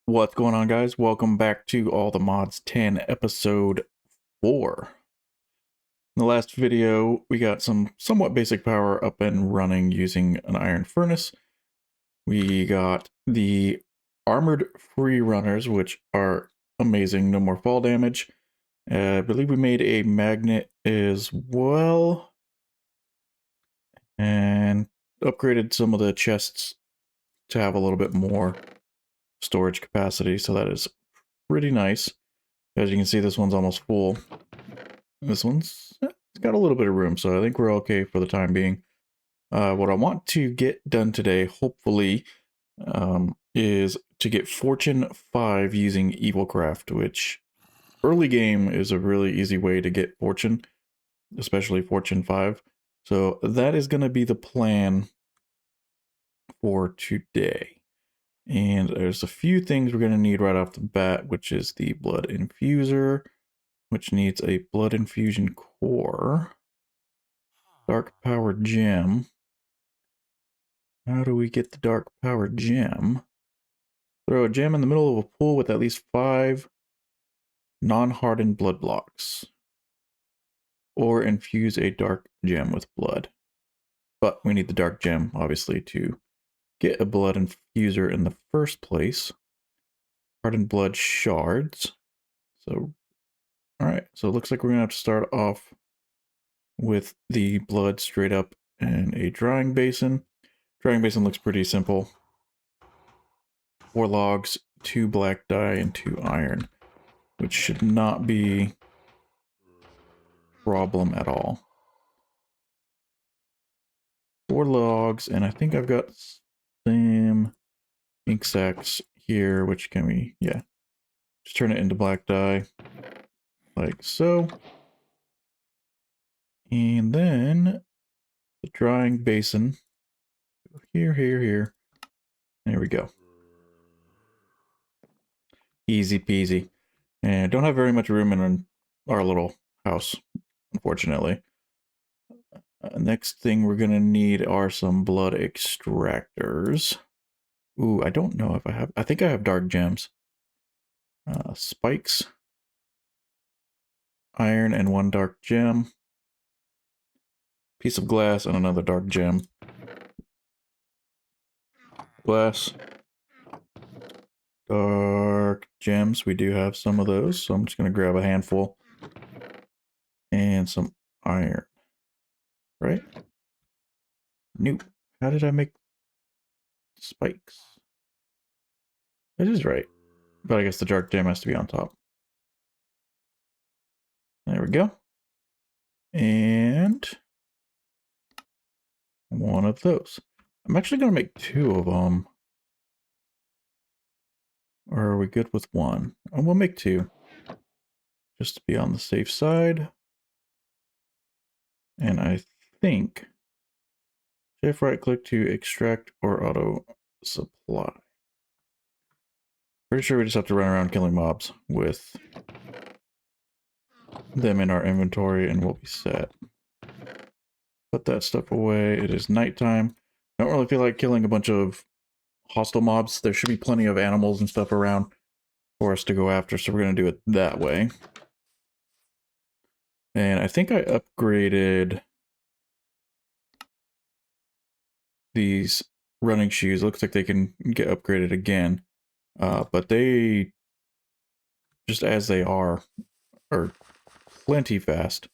What's going on, guys? Welcome back to All the Mods 10, episode 4. In the last video, we got some somewhat basic power up and running using an iron furnace. We got the armored free runners, which are amazing, no more fall damage. I believe we made a magnet as well, and upgraded some of the chests to have a little bit more storage capacity, so that is pretty nice. As you can see, this one's almost full. This one's it's got a little bit of room, so I think we're okay for the time being. What I want to get done today, hopefully, is to get Fortune 5 using Evilcraft, which early game is a really easy way to get Fortune, especially Fortune 5. So that is going to be the plan for today. And there's a few things we're going to need right off the bat, which is the blood infuser, which needs a blood infusion core, dark power gem. How do we get the dark power gem? Throw a gem in the middle of a pool with at least 5 non-hardened blood blocks, or infuse a dark gem with blood. But we need the dark gem, obviously, to get a blood infuser in the first place. Hardened blood shards. So, all right. So it looks like we're gonna have to start off with the blood straight up in a drying basin. Drying basin looks pretty simple. 4 logs, 2 black dye, and 2 iron, which should not be a problem at all. 4 logs, and I think I've got some ink sacs here, which can we, yeah, just turn it into black dye, like so. And then the drying basin, here. There we go. Easy peasy. And don't have very much room in our little house, unfortunately. Next thing we're gonna need are some blood extractors. Ooh, I don't know if I have. I think I have dark gems. Spikes, iron, and 1 dark gem. Piece of glass and another dark gem. Glass. Dark gems. We do have some of those, so I'm just gonna grab a handful. And some iron. Right? Nope. How did I make spikes? That is right. But I guess the dark gem has to be on top. There we go. And 1 of those. I'm actually going to make 2 of them. Or are we good with 1? And we'll make 2. Just to be on the safe side. And I think shift right click to extract or auto supply. Pretty sure we just have to run around killing mobs with them in our inventory and we'll be set. Put that stuff away. It is nighttime. I don't really feel like killing a bunch of hostile mobs. There should be plenty of animals and stuff around for us to go after, so we're going to do it that way. And I think I upgraded these running shoes. Looks like they can get upgraded again. But they, just as they are plenty fast.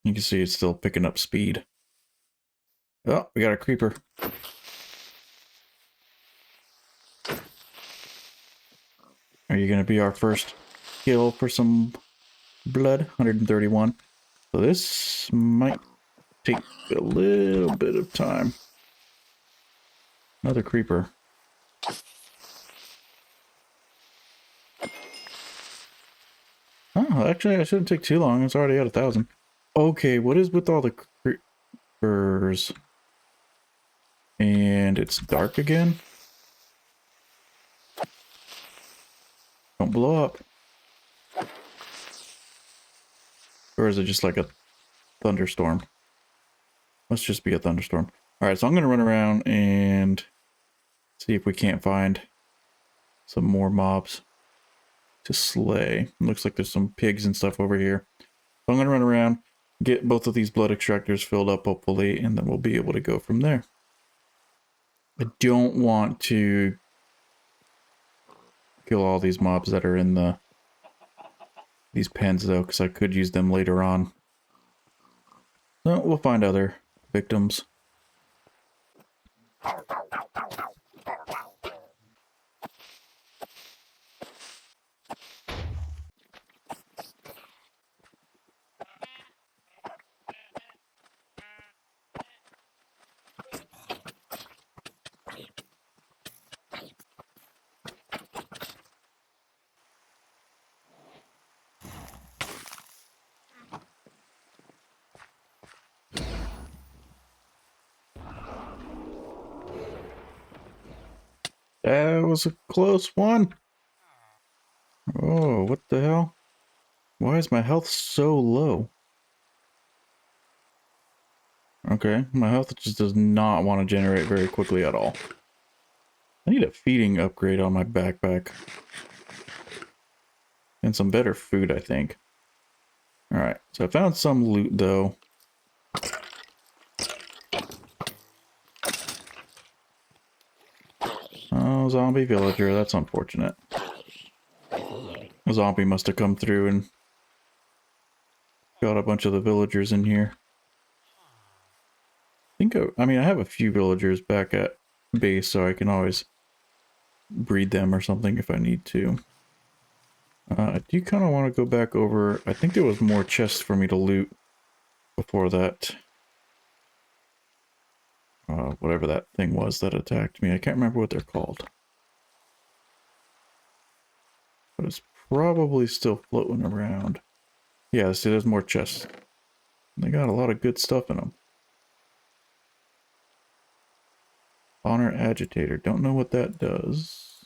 You can see it's still picking up speed. Oh, we got a creeper. Are you going to be our first kill for some blood? 131. So this might take a little bit of time. Another creeper. Oh, actually, I shouldn't take too long. It's already at 1,000. Okay, what is with all the creepers? And it's dark again? Don't blow up. Or is it just like a thunderstorm? Let's just be a thunderstorm. Alright, so I'm going to run around and see if we can't find some more mobs to slay. Looks like there's some pigs and stuff over here. So I'm going to run around, get both of these blood extractors filled up, hopefully, and then we'll be able to go from there. I don't want to kill all these mobs that are in these pens, though, because I could use them later on. So we'll find other victims. That was a close one. Oh, what the hell? Why is my health so low? Okay, my health just does not want to generate very quickly at all. I need a feeding upgrade on my backpack. And some better food, I think. Alright, so I found some loot, though. Oh, zombie villager, that's unfortunate. A zombie must have come through and got a bunch of the villagers in here. I mean, I have a few villagers back at base, so I can always breed them or something if I need to. I do kind of want to go back over. I think there was more chests for me to loot before that. Whatever that thing was that attacked me. I can't remember what they're called. But it's probably still floating around. Yeah, see, there's more chests. They got a lot of good stuff in them. Honor Agitator. Don't know what that does.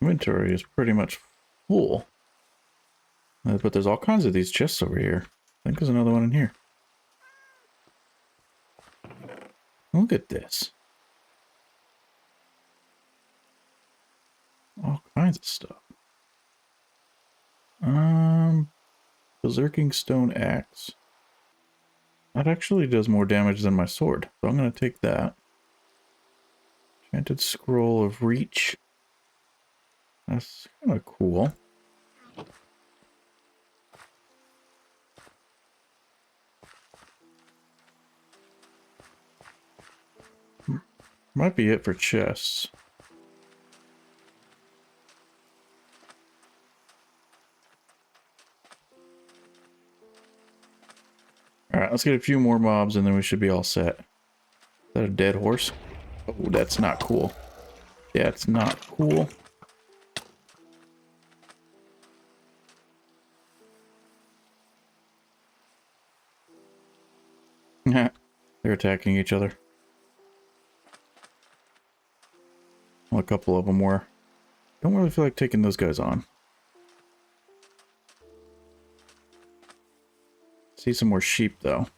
Inventory is pretty much full. But there's all kinds of these chests over here. I think there's another one in here. Look at this. All kinds of stuff. Berserking Stone Axe. That actually does more damage than my sword. So I'm going to take that. Enchanted Scroll of Reach. That's kind of cool. Might be it for chests. Alright, let's get a few more mobs and then we should be all set. Is that a dead horse? Oh, that's not cool. Yeah, it's not cool. They're attacking each other. Well, a couple of them were. Don't really feel like taking those guys on. See some more sheep, though.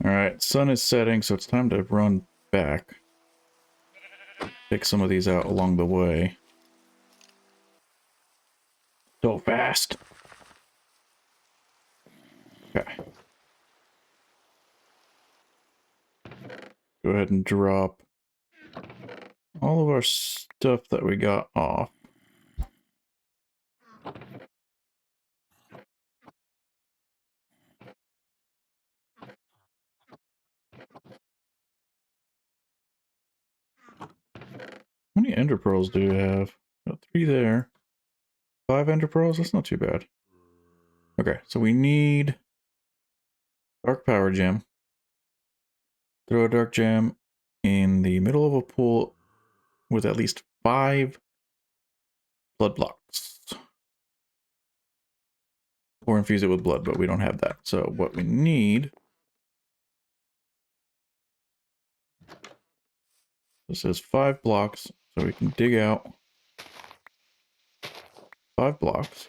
Alright, sun is setting, so it's time to run back. Take some of these out along the way. So fast! Okay. Go ahead and drop all of our stuff that we got off. How many ender pearls do you have? Got 3 there. 5 ender pearls? That's not too bad. Okay, so we need dark power gem. Throw a dark gem in the middle of a pool with at least 5 blood blocks. Or infuse it with blood, but we don't have that. So what we need... This is 5 blocks, so we can dig out 5 blocks.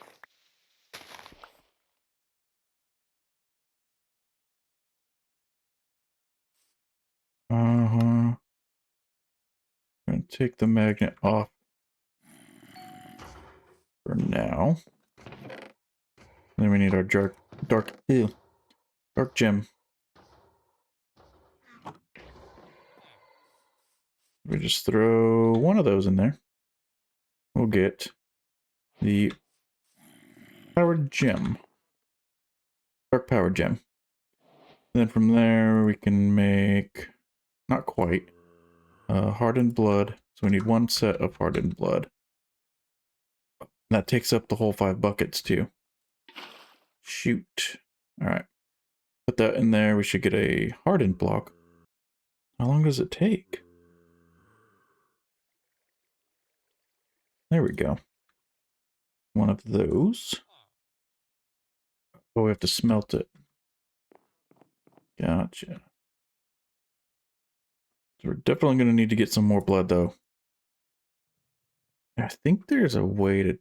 Uh-huh. Gonna take the magnet off for now. Then we need our dark gem. We just throw one of those in there. We'll get the powered gem. Dark powered gem. Then from there we can make, not quite, hardened blood. So we need one set of hardened blood. That takes up the whole 5 buckets too. Shoot. Alright. Put that in there. We should get a hardened block. How long does it take? There we go. One of those. Oh, we have to smelt it. Gotcha. So we're definitely going to need to get some more blood, though. I think there's a way to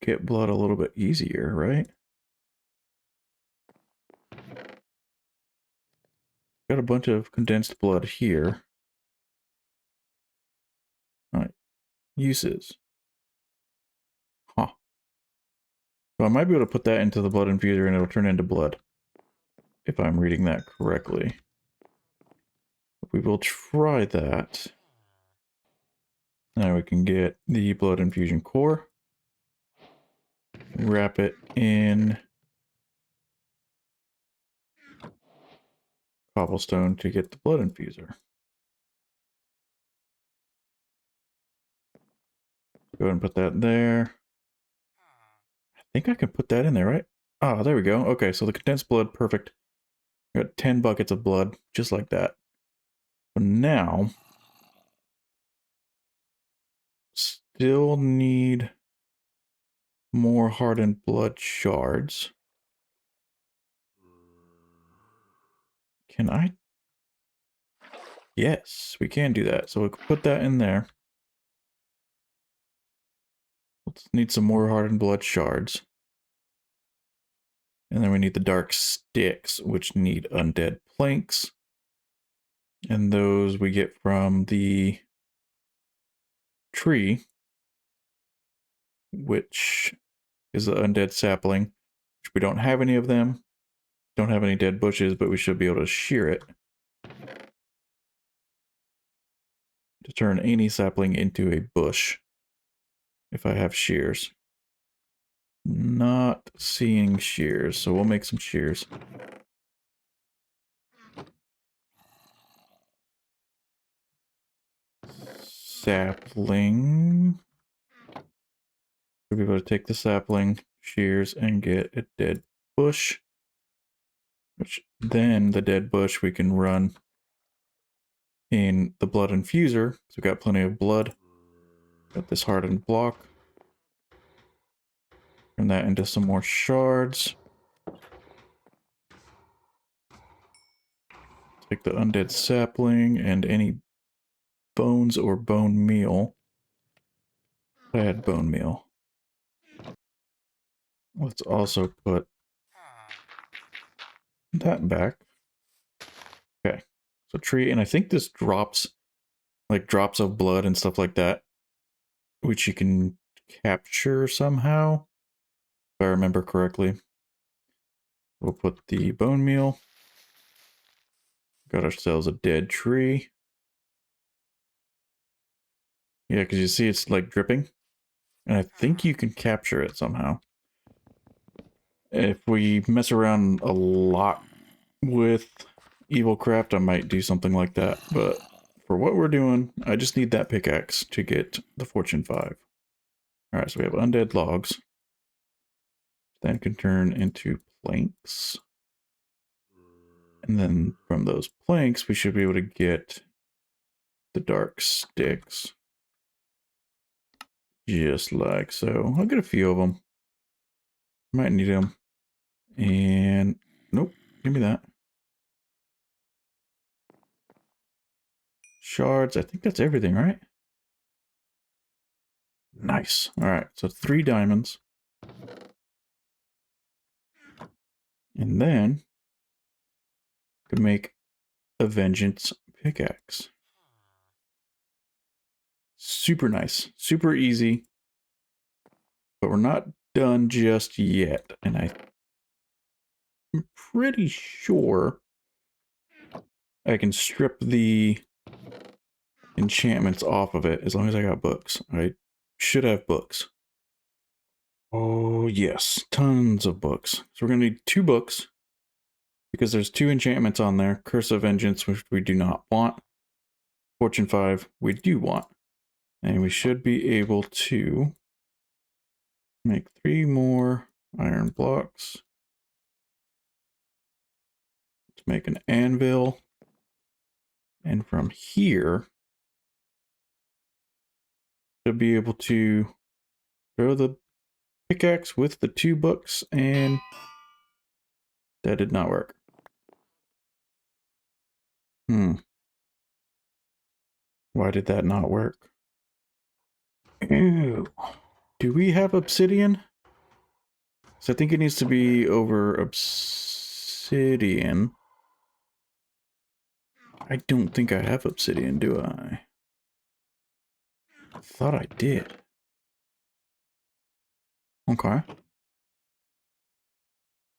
get blood a little bit easier, right? Got a bunch of condensed blood here. All right. Uses. Huh. So I might be able to put that into the blood infuser and it'll turn into blood. If I'm reading that correctly. We will try that. Now we can get the blood infusion core. Wrap it in cobblestone to get the blood infuser. Go ahead and put that there. I think I can put that in there, right? Ah, there we go. Okay, so the condensed blood, perfect. Got 10 buckets of blood, just like that. But now, still need more hardened blood shards. Can I? Yes, we can do that. So we'll put that in there. Let's need some more hardened blood shards. And then we need the dark sticks, which need undead planks. And those we get from the tree, which is the undead sapling, which we don't have any of them. Don't have any dead bushes, but we should be able to shear it to turn any sapling into a bush if I have shears. Not seeing shears, so we'll make some shears. Sapling. We'll be able to take the sapling, shears, and get a dead bush. Which then the dead bush we can run in the blood infuser. So we've got plenty of blood. Got this hardened block. Turn that into some more shards. Take the undead sapling and any bones or bone meal. I had bone meal. Let's also put that back. Okay. So tree, and I think this drops, like drops of blood and stuff like that, which you can capture somehow, if I remember correctly. We'll put the bone meal. Got ourselves a dead tree. Yeah, because you see it's like dripping. And I think you can capture it somehow. If we mess around a lot with Evilcraft, I might do something like that. But for what we're doing, I just need that pickaxe to get the Fortune 5. Alright, so we have undead logs. That can turn into planks. And then from those planks, we should be able to get the dark sticks. Just like so. I'll get a few of them. Might need them. And nope, give me that. Shards, I think that's everything, right? Nice. All right, so 3 diamonds. And then to make a vengeance pickaxe. Super nice, super easy, but we're not done just yet. And I'm pretty sure I can strip the enchantments off of it as long as I got books. I should have books. Oh, yes. Tons of books. So we're going to need 2 books because there's 2 enchantments on there. Curse of Vengeance, which we do not want. Fortune 5, we do want. And we should be able to make 3 more iron blocks to make an anvil. And from here, to be able to throw the pickaxe with the 2 books, and that did not work. Why did that not work? Ew. Do we have obsidian? So I think it needs to be over obsidian. I don't think I have obsidian, do I? I thought I did. Okay.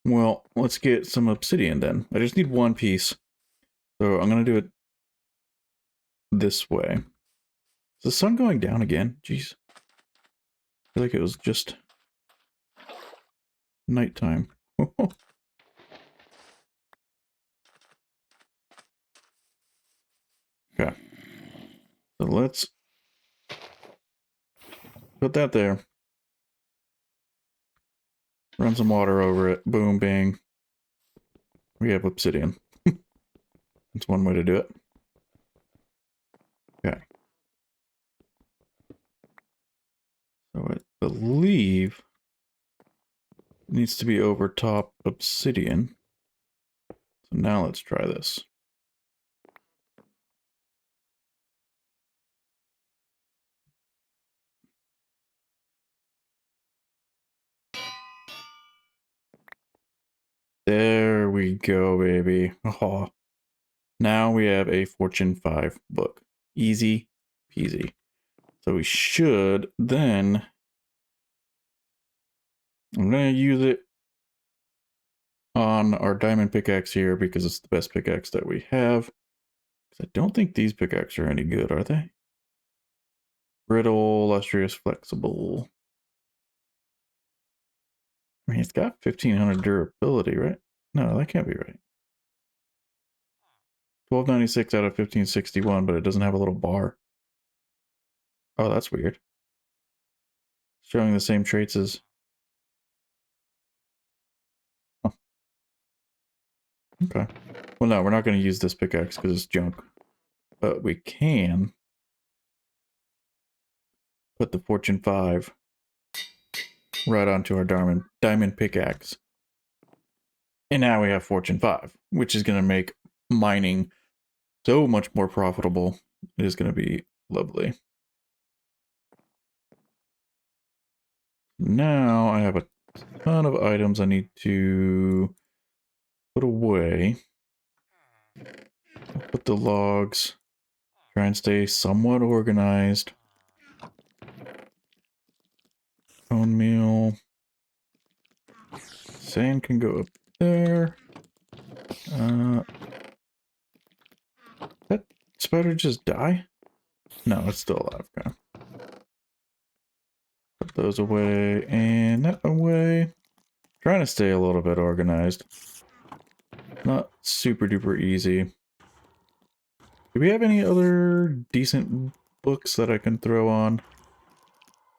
Well, let's get some obsidian then. I just need 1 piece. So I'm going to do it this way. Is the sun going down again? Jeez. I feel like it was just nighttime. Okay. So let's put that there. Run some water over it. Boom, bang. We have obsidian. That's one way to do it. Okay. So I believe it needs to be over top obsidian. So now let's try this. There we go, baby. Oh. Now we have a Fortune 5 book. Easy peasy. So we should then... I'm going to use it on our diamond pickaxe here because it's the best pickaxe that we have. I don't think these pickaxes are any good, are they? Brittle, lustrous, flexible. I mean, it's got 1500 durability, right? No, that can't be right. 1296 out of 1561, but it doesn't have a little bar. Oh, that's weird. Showing the same traits as... Oh. Okay. Well, no, we're not going to use this pickaxe because it's junk. But we can put the Fortune 5 right onto our diamond pickaxe. And now we have Fortune 5, which is going to make mining so much more profitable. It is going to be lovely. Now I have a ton of items I need to put away. I'll put the logs. Try and stay somewhat organized. Bone meal. Sand can go up there. That spider just die? No, it's still alive. Okay. Put those away and that away. Trying to stay a little bit organized. Not super duper easy. Do we have any other decent books that I can throw on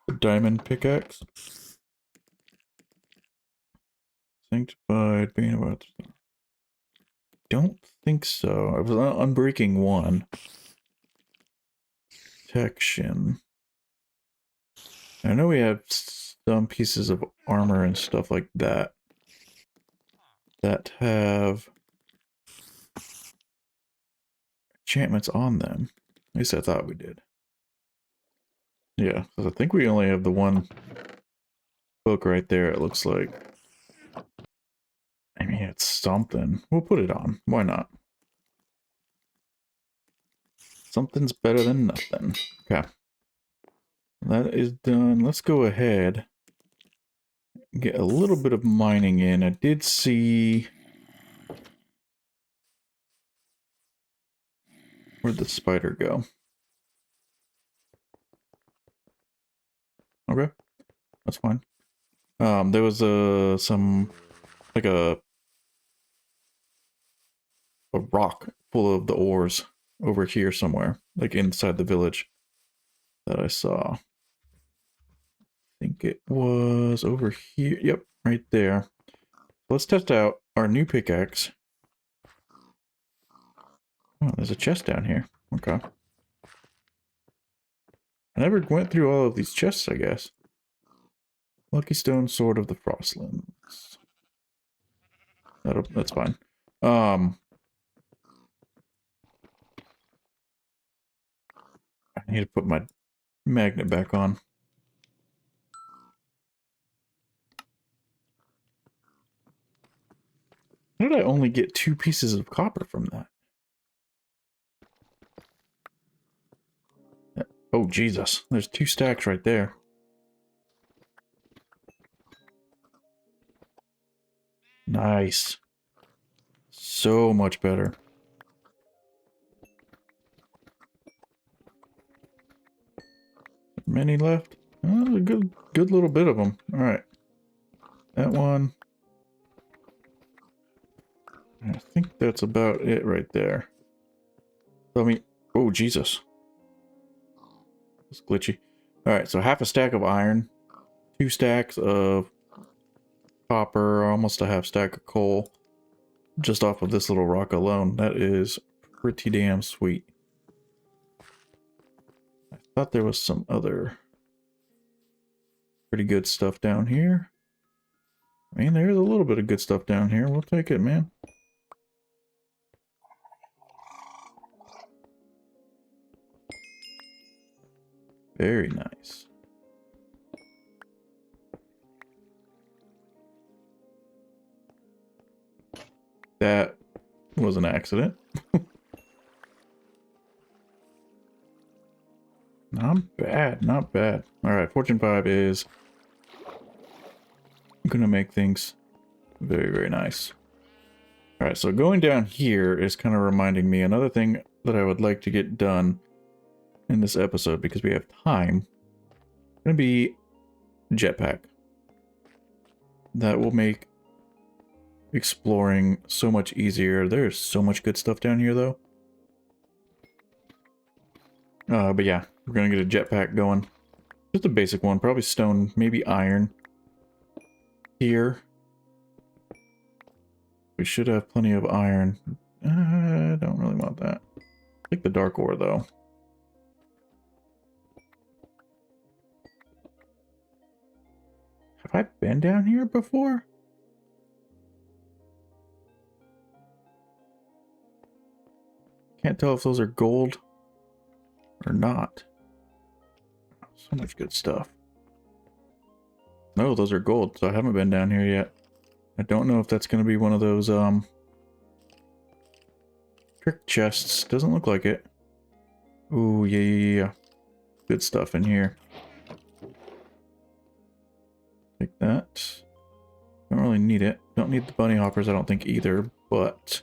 the diamond pickaxe? Sanctified, being about... Don't think so. I was unbreaking 1. Protection. I know we have some pieces of armor and stuff like that that have enchantments on them. At least I thought we did. Yeah, I think we only have the 1 book right there, it looks like. I mean, it's something. We'll put it on. Why not? Something's better than nothing. Okay. That is done. Let's go ahead and get a little bit of mining in. I did see... Where'd the spider go? Okay. That's fine. There was some... like a rock full of the ores over here somewhere. Like inside the village that I saw. I think it was over here. Yep, right there. Let's test out our new pickaxe. Oh, there's a chest down here. Okay. I never went through all of these chests, I guess. Lucky Stone Sword of the Frostlands. That's fine. I need to put my magnet back on. How did I only get 2 pieces of copper from that? Oh, Jesus. There's 2 stacks right there. Nice. So much better. Many left? Oh, a good little bit of them. All right. That one. I think that's about it right there. I mean, oh, Jesus. It's glitchy. All right, so half a stack of iron, 2 stacks of copper, almost a half stack of coal, just off of this little rock alone. That is pretty damn sweet. I thought there was some other pretty good stuff down here. I mean, there's a little bit of good stuff down here. We'll take it, man. Very nice. That was an accident. Not bad, not bad. Alright, Fortune 5 is gonna make things very, very nice. Alright, so going down here is kind of reminding me another thing that I would like to get done in this episode because we have time. It's gonna be jetpack. That will make exploring so much easier. There's so much good stuff down here though. But yeah, we're gonna get a jetpack going. Just a basic one, probably stone, maybe iron. Here. We should have plenty of iron. I don't really want that. I like the dark ore though. Have I been down here before? Can't tell if those are gold or not. So much good stuff. No, those are gold, so I haven't been down here yet. I don't know if that's going to be one of those, trick chests. Doesn't look like it. Ooh, yeah. Good stuff in here. Take that. Don't really need it. Don't need the bunny hoppers, I don't think either, but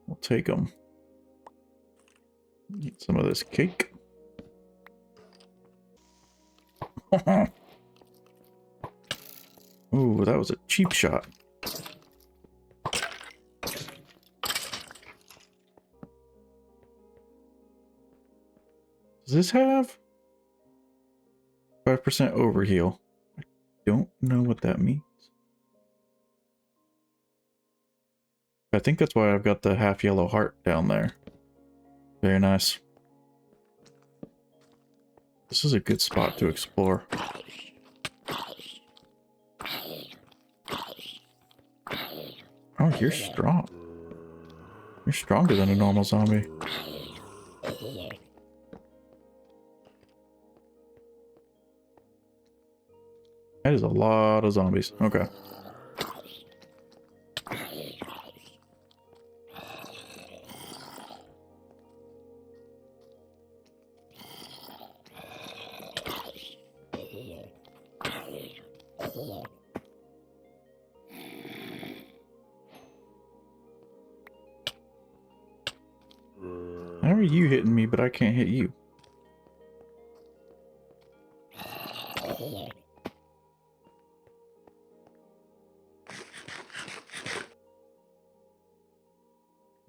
we'll take them. Get some of this cake. Ooh, that was a cheap shot. Does this have 5% overheal? I don't know what that means. I think that's why I've got the half yellow heart down there. Very nice. This is a good spot to explore. Oh, you're strong. You're stronger than a normal zombie. That is a lot of zombies. Okay. How are you hitting me, but I can't hit you?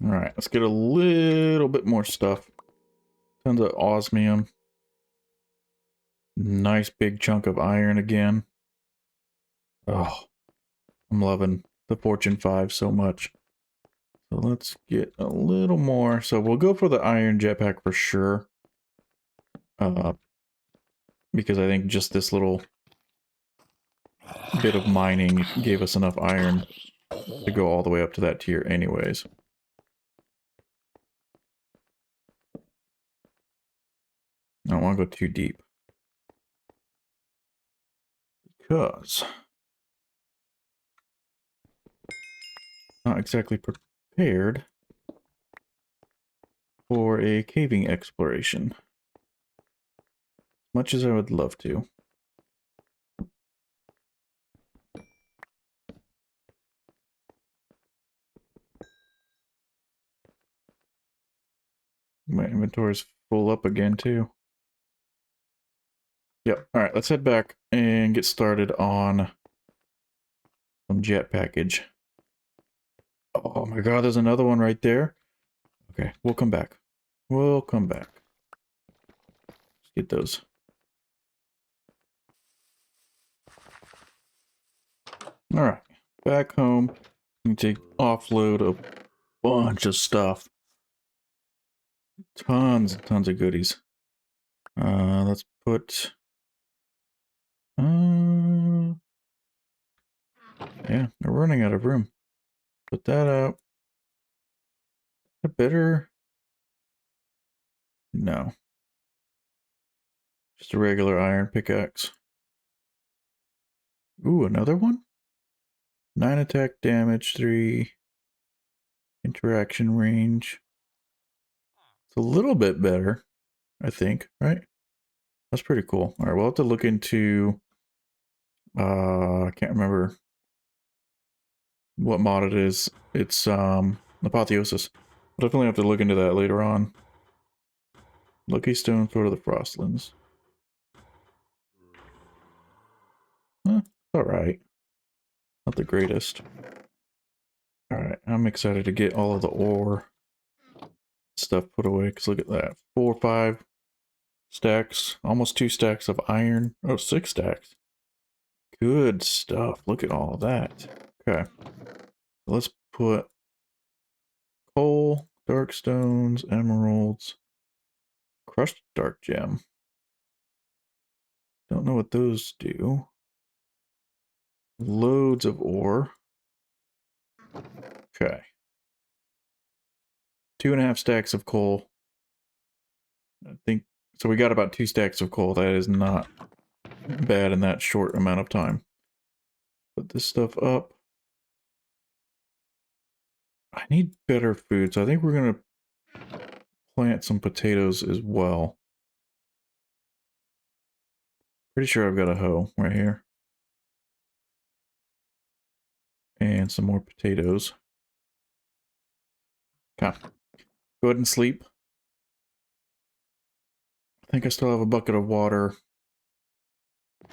Alright, let's get a little bit more stuff. Tons of osmium. Nice big chunk of iron again. Oh, I'm loving the Fortune 5 so much. So let's get a little more. So we'll go for the iron jetpack for sure. Because I think just this little bit of mining gave us enough iron to go all the way up to that tier anyways. I don't want to go too deep. Because not exactly prepared for a caving exploration. Much as I would love to. My inventory's full up again too. Yep. Alright, let's head back and get started on some jet package. Oh my god, there's another one right there. Okay, we'll come back. We'll come back. Let's get those. Alright, back home. We take offload a bunch of stuff. Tons and tons of goodies. Let's put... yeah, we're running out of room. Put that out. A better... No. Just a regular iron pickaxe. Ooh, another one? 9 attack damage, 3 interaction range. It's a little bit better, I think, right? That's pretty cool. Alright, we'll have to look into... I can't remember what mod it is. It's Apotheosis. We'll definitely have to look into that later on. Lucky Stone, Throat of the Frostlands. It's alright. Not the greatest. Alright, I'm excited to get all of the ore stuff put away, because look at that. 4 or 5 stacks, almost 2 stacks of iron. Oh, 6 stacks. Good stuff. Look at all of that. Okay. Let's put coal, dark stones, emeralds, crushed dark gem. Don't know what those do. Loads of ore. Okay. 2.5 stacks of coal. I think so. We got about 2 stacks of coal. That is not bad in that short amount of time. Put this stuff up. I need better food, so I think we're gonna plant some potatoes as well. Pretty sure I've got a hoe right here. And some more potatoes. Okay. Go ahead and sleep. I think I still have a bucket of water.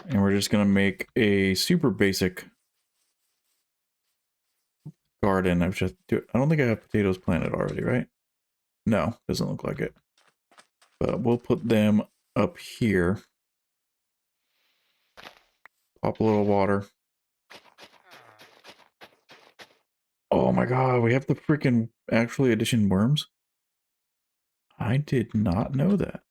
And we're just gonna make a super basic garden. I don't think I have potatoes planted already, right? No, doesn't look like it. But we'll put them up here. Pop a little water. Oh my god, we have the freaking actually addition worms? I did not know that.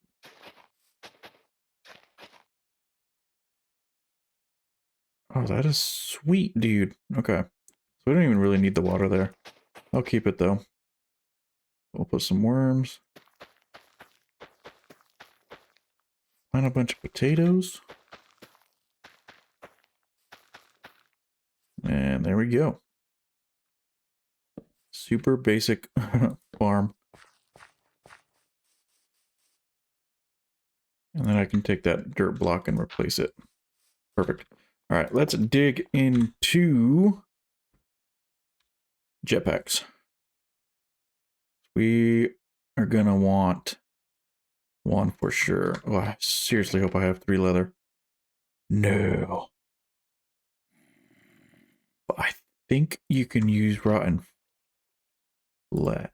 Oh, that is sweet, dude. Okay. So we don't even really need the water there. I'll keep it though. We'll put some worms. Plant a bunch of potatoes. And there we go. Super basic farm. And then I can take that dirt block and replace it. Perfect. All right, let's dig into jetpacks. We are gonna want one for sure. Oh, I seriously hope I have 3 leather. No. But I think you can use rotten flesh.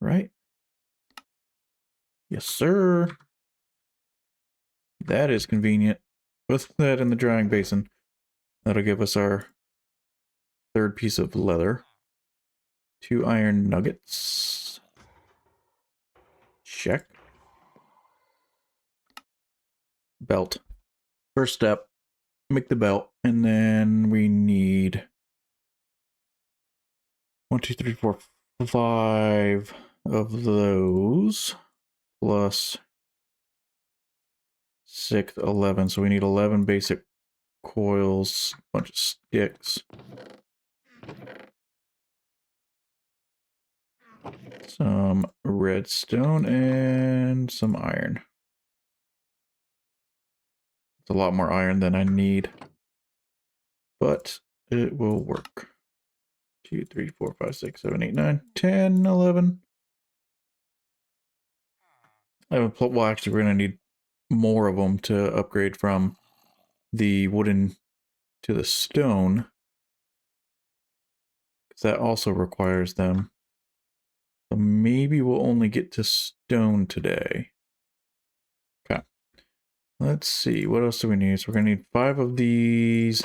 Right? Yes, sir. That is convenient. Put that in the drying basin. That'll give us our 3rd piece of leather. 2 iron nuggets. Check. Belt. First step, make the belt, and then we need 1, 2, 3, 4, 5 of those plus 6, 11. So we need 11 basic coils, bunch of sticks, some redstone, and some iron. It's a lot more iron than I need, but it will work. 2, 3, 4, 5, 6, 7, 8, 9, 10, 11. Well, actually, we're going to need more of them to upgrade from the wooden to the stone, because that also requires them. So maybe we'll only get to stone today. Okay. Let's see. What else do we need? So we're going to need 5 of these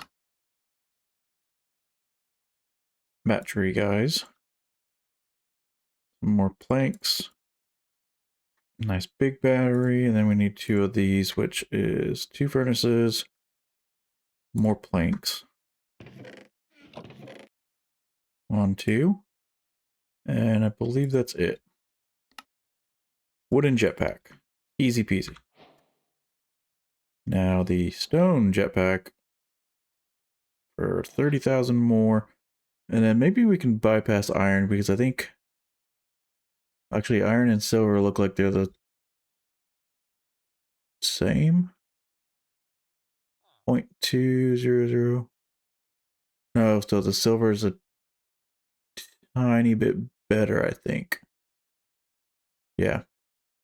battery guys. Some more planks. Nice big battery. And then we need 2 of these, which is 2 furnaces. More planks. 1, 2. And I believe that's it. Wooden jetpack. Easy peasy. Now the stone jetpack for 30,000 more. And then maybe we can bypass iron, because I think actually iron and silver look like they're the same. 0.200. No, so the silver is a tiny bit better, I think. Yeah.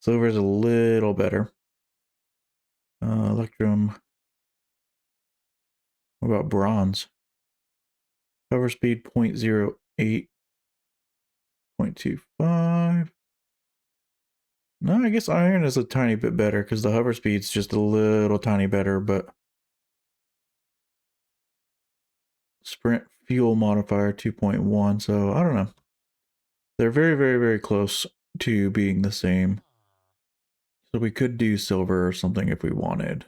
Silver is a little better. Electrum. What about bronze? Cover speed 0.08. 0.25. No, I guess iron is a tiny bit better because the hover speed's just a little tiny better, but sprint fuel modifier 2.1, so I don't know. They're very, very, very close to being the same. So we could do silver or something if we wanted.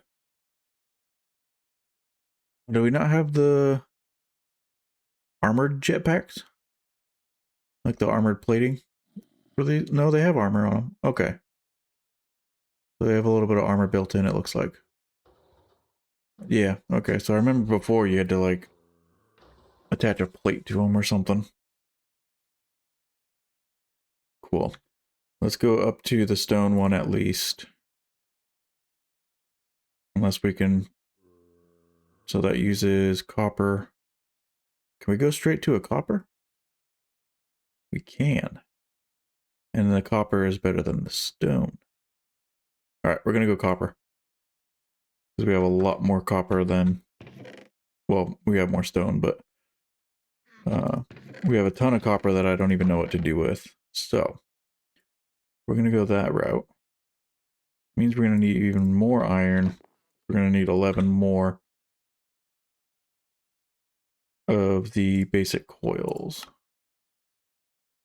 Do we not have the armored jetpacks? Like the armored plating? For these? No, they have armor on them. Okay. So they have a little bit of armor built in, it looks like. Yeah, okay. So I remember before you had to like attach a plate to them or something. Cool. Let's go up to the stone one at least. Unless we can... So that uses copper. Can we go straight to a copper? We can. And the copper is better than the stone. Alright, we're going to go copper. Because we have a lot more copper than... Well, we have more stone, but... we have a ton of copper that I don't even know what to do with. So, we're going to go that route. Means we're going to need even more iron. We're going to need 11 more of the basic coils.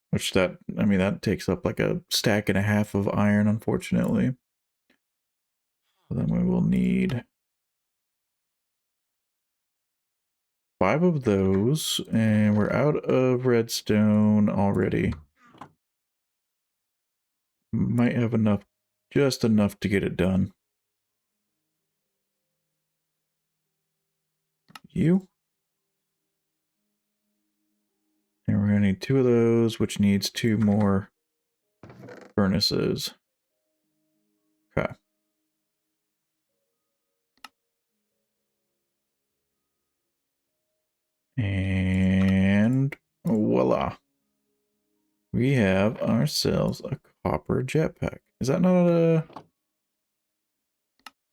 Which that, I mean, that takes up like a stack and a half of iron, unfortunately. So then we will need 5 of those, and we're out of redstone already. Might have enough, just enough to get it done. You. And we're gonna need 2 of those, which needs 2 more furnaces. Okay. And voila. We have ourselves a copper jetpack. Is that not a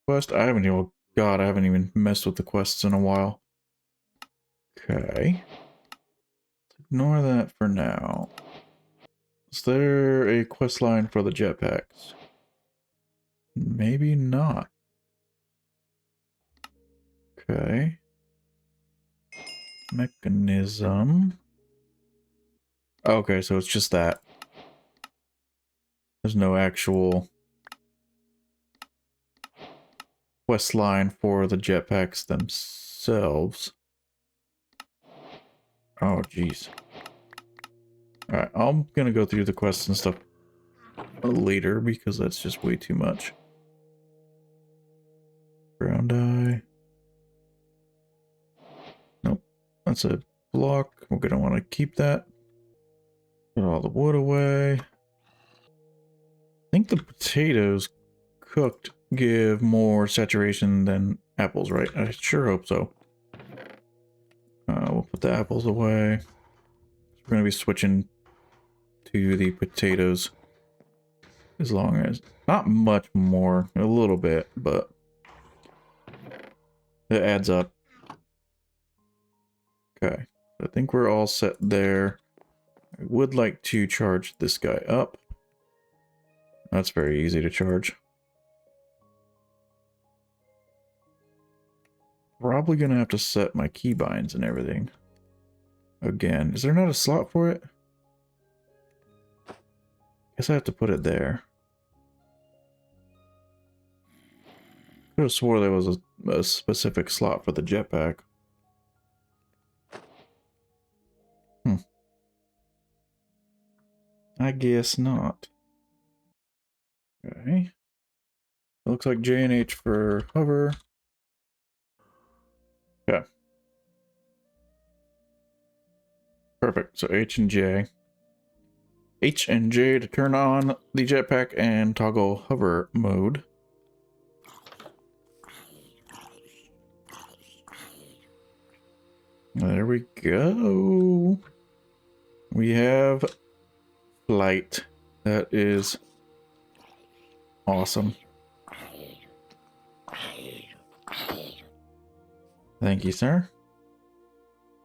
quest? I haven't even, God, I haven't even messed with the quests in a while. Okay. Ignore that for now. Is there a quest line for the jetpacks? Maybe not. Okay. Mechanism. Okay, so it's just that. There's no actual quest line for the jetpacks themselves. Oh, jeez. Alright, I'm gonna go through the quests and stuff later because that's just way too much. Ground eye. Nope. That's a block. We're gonna want to keep that. Put all the wood away. I think the potatoes cooked give more saturation than apples, right? I sure hope so. We'll put the apples away. We're going to be switching to the potatoes as long as, not much more, a little bit, but it adds up. Okay, I think we're all set there. I would like to charge this guy up. That's very easy to charge. Probably going to have to set my keybinds and everything. Again, is there not a slot for it? Guess I have to put it there. Could have swore there was a specific slot for the jetpack. I guess not. Okay. It looks like J and H for hover. Okay. Perfect. So H and J. H and J to turn on the jetpack and toggle hover mode. There we go. We have flight. That is awesome. Thank you, sir.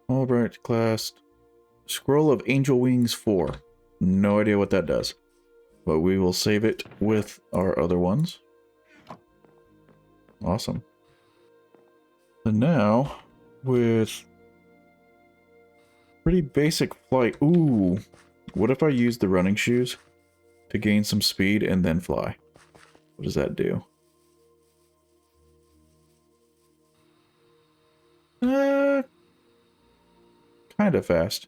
Albright class. Scroll of Angel Wings 4. No idea what that does. But we will save it with our other ones. Awesome. And now, with pretty basic flight. Ooh. What if I use the running shoes to gain some speed and then fly? What does that do? Kind of fast.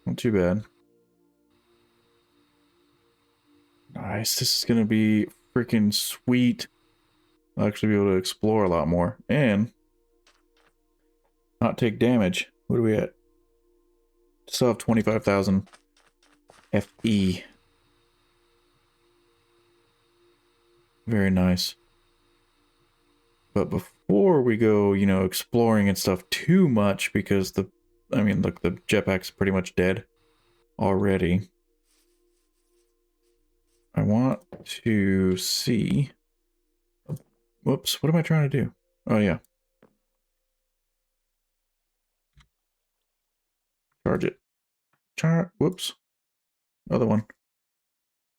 Not too bad. Nice. This is going to be freaking sweet. I'll actually be able to explore a lot more. And not take damage. What are we at? Still have 25,000 FE. Very nice. But before we go, you know, exploring and stuff too much, because the, I mean, look, the jetpack's pretty much dead already. I want to see. Whoops, what am I trying to do? Oh, yeah. Charge it. Whoops. Other one.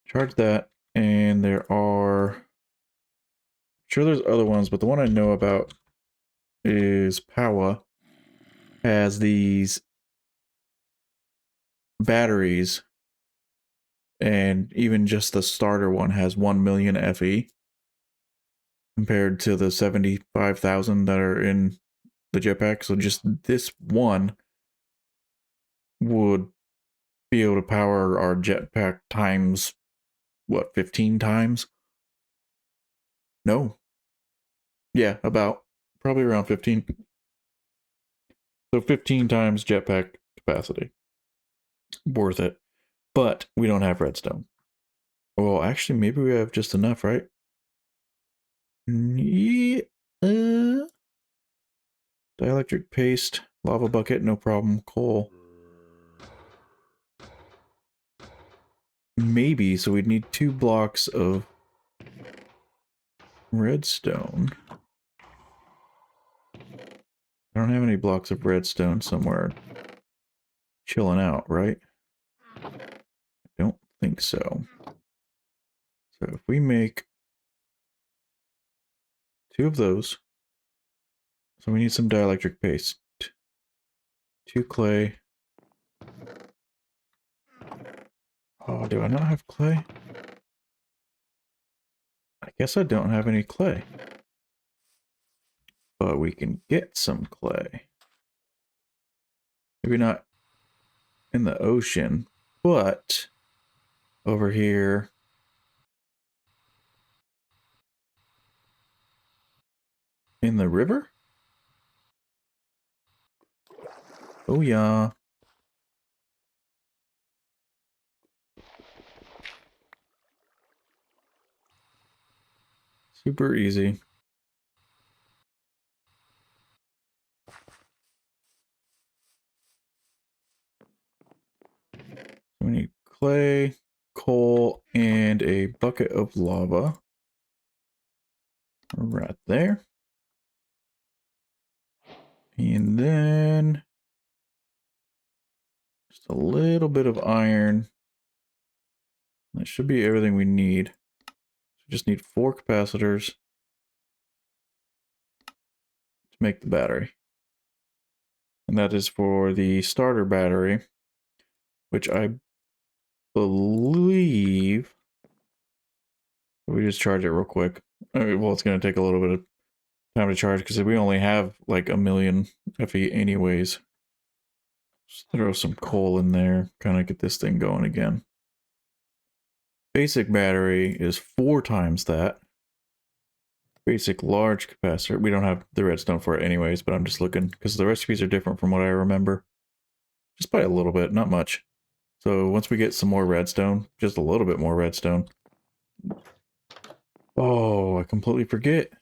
Charge that. And there are... Sure, there's other ones, but the one I know about is Powa. Has these batteries. And even just the starter one has 1 million FE. Compared to the 75,000 that are in the jetpack. So just this one would be able to power our jetpack times, what, 15 times? No. Yeah, about. Probably around 15. So 15 times jetpack capacity. Worth it. But we don't have redstone. Well, actually, maybe we have just enough, right? Yeah. Dielectric paste, lava bucket, no problem. Coal. Maybe, so we'd need 2 blocks of redstone. I don't have any blocks of redstone somewhere chilling out, right? I don't think so. So if we make 2 of those, so we need some dielectric paste. 2 clay. Oh, do I not have clay? I guess I don't have any clay. But we can get some clay. Maybe not in the ocean, but over here. In the river? Oh yeah. Super easy. We need clay, coal, and a bucket of lava. Right there. And then just a little bit of iron. That should be everything we need. So we just need 4 capacitors to make the battery. And that is for the starter battery, which I believe we just charge it real quick. Well, it's going to take a little bit of time to charge because we only have like 1,000,000 FE anyways. Just throw some coal in there, kind of get this thing going again. Basic battery is 4 times that. Basic large capacitor. We don't have the redstone for it anyways, but I'm just looking because the recipes are different from what I remember. Just by a little bit, not much. So once we get some more redstone, just a little bit more redstone. Oh, I completely forget.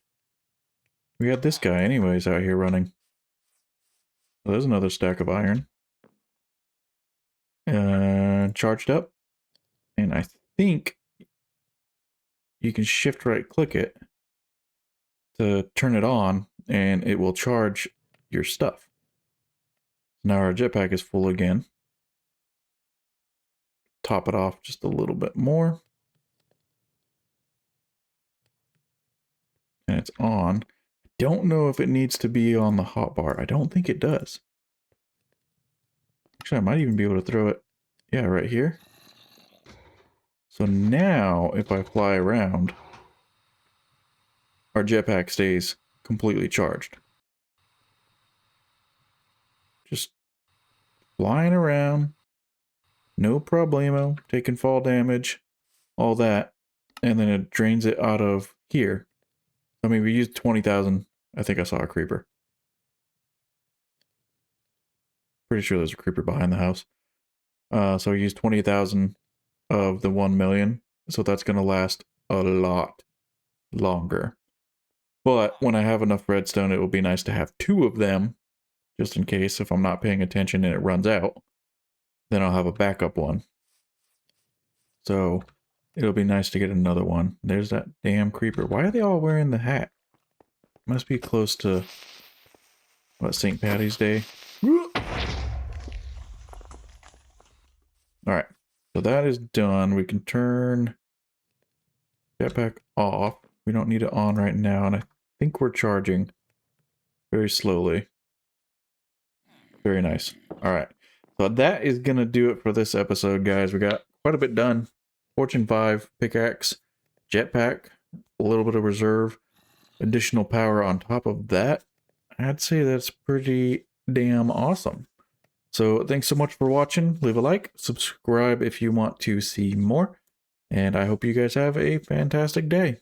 We had this guy anyways out here running. Well, there's another stack of iron. Charged up. And I think you can shift right click it to turn it on and it will charge your stuff. Now our jetpack is full again. Top it off just a little bit more. And it's on. Don't know if it needs to be on the hotbar. I don't think it does. Actually, I might even be able to throw it, yeah, right here. So now, if I fly around, our jetpack stays completely charged. Just flying around, no problemo, taking fall damage, all that, and then it drains it out of here. I mean, we used 20,000. I think I saw a creeper. Pretty sure there's a creeper behind the house. So we used 20,000 of the 1,000,000. So that's going to last a lot longer. But when I have enough redstone, it will be nice to have 2 of them, just in case if I'm not paying attention and it runs out. Then I'll have a backup one. So it'll be nice to get another one. There's that damn creeper. Why are they all wearing the hat? Must be close to, what, St. Patty's Day? Alright, so that is done. We can turn jetpack off. We don't need it on right now, and I think we're charging very slowly. Very nice. Alright, so that is going to do it for this episode, guys. We got quite a bit done. Fortune 5, pickaxe, jetpack, a little bit of reserve, additional power on top of that. I'd say that's pretty damn awesome. So thanks so much for watching. Leave a like, subscribe if you want to see more, and I hope you guys have a fantastic day.